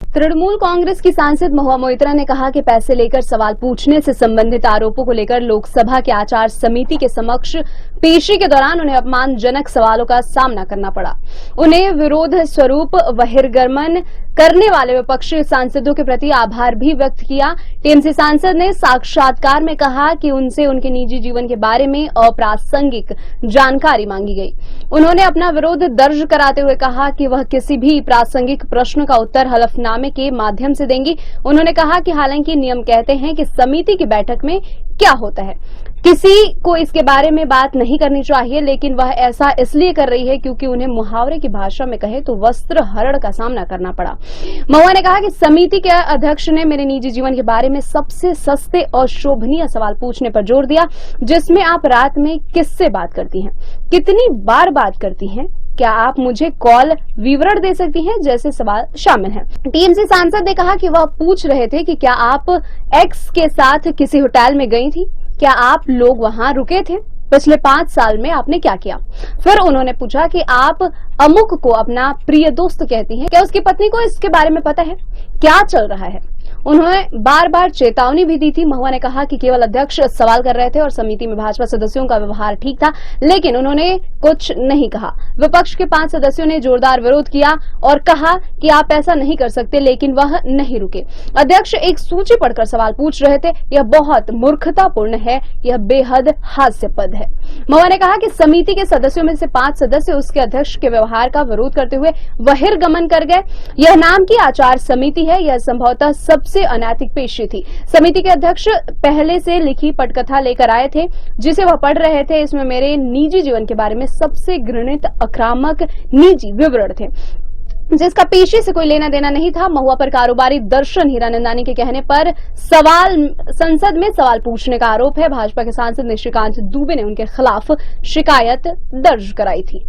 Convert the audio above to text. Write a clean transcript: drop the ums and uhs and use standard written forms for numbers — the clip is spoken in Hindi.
तृणमूल कांग्रेस की सांसद महुआ मोइत्रा ने कहा कि पैसे लेकर सवाल पूछने से संबंधित आरोपों को लेकर लोकसभा के आचार समिति के समक्ष पेशी के दौरान उन्हें अपमानजनक सवालों का सामना करना पड़ा। उन्हें विरोध स्वरूप बहिर्गमन करने वाले विपक्षी सांसदों के प्रति आभार भी व्यक्त किया। टीएमसी सांसद ने साक्षात्कार में कहा कि उनसे उनके निजी जीवन के बारे में अप्रासंगिक जानकारी मांगी गई। उन्होंने अपना विरोध दर्ज कराते हुए कहा कि वह किसी भी प्रासंगिक प्रश्न का उत्तर हलफनामे के माध्यम से देंगी। उन्होंने कहा कि हालांकि नियम कहते हैं कि समिति की बैठक में क्या होता है, किसी को इसके बारे में बात नहीं करनी चाहिए, लेकिन वह ऐसा इसलिए कर रही है क्योंकि उन्हें मुहावरे की भाषा में कहे तो वस्त्र हरण का सामना करना पड़ा। महुआ ने कहा कि समिति के अध्यक्ष ने मेरे निजी जीवन के बारे में सबसे सस्ते और शोभनीय सवाल पूछने पर जोर दिया, जिसमें आप रात में किससे बात करती हैं, कितनी बार बात करती हैं, क्या आप मुझे कॉल विवरण दे सकती हैं, जैसे सवाल शामिल हैं। टीएमसी सांसद ने कहा कि वह पूछ रहे थे कि क्या आप एक्स के साथ किसी होटल में गई थी, क्या आप लोग वहां रुके थे, पिछले 5 साल में आपने क्या किया। फिर उन्होंने पूछा कि आप अमुक को अपना प्रिय दोस्त कहती हैं, क्या उसकी पत्नी को इसके बारे में पता है, क्या चल रहा है। उन्होंने बार बार चेतावनी भी दी थी। महुआ ने कहा कि केवल अध्यक्ष सवाल कर रहे थे और समिति में भाजपा सदस्यों का व्यवहार ठीक था, लेकिन उन्होंने कुछ नहीं कहा। विपक्ष के 5 सदस्यों ने जोरदार विरोध किया और कहा कि आप ऐसा नहीं कर सकते, लेकिन वह नहीं रुके। अध्यक्ष एक सूची पढ़कर सवाल पूछ रहे थे, यह बहुत मूर्खतापूर्ण है, यह बेहद हास्यास्पद है। महुआ ने कहा कि समिति के सदस्यों में से 5 सदस्य उसके अध्यक्ष के व्यवहार का विरोध करते हुए बहिर्गमन कर गए। यह नाम की आचार समिति है, यह संभवतः सबसे अनैतिक पेशी थी। समिति के अध्यक्ष पहले से लिखी पटकथा लेकर आए थे, जिसे वह पढ़ रहे थे। इसमें मेरे निजी जीवन के बारे में सबसे घृणित आक्रामक निजी विवरण थे, जिसका पेशी से कोई लेना देना नहीं था। महुआ पर कारोबारी दर्शन हीरानंदानी के कहने पर संसद में सवाल पूछने का आरोप है। भाजपा के सांसद निशिकांत दुबे ने उनके खिलाफ शिकायत दर्ज कराई थी।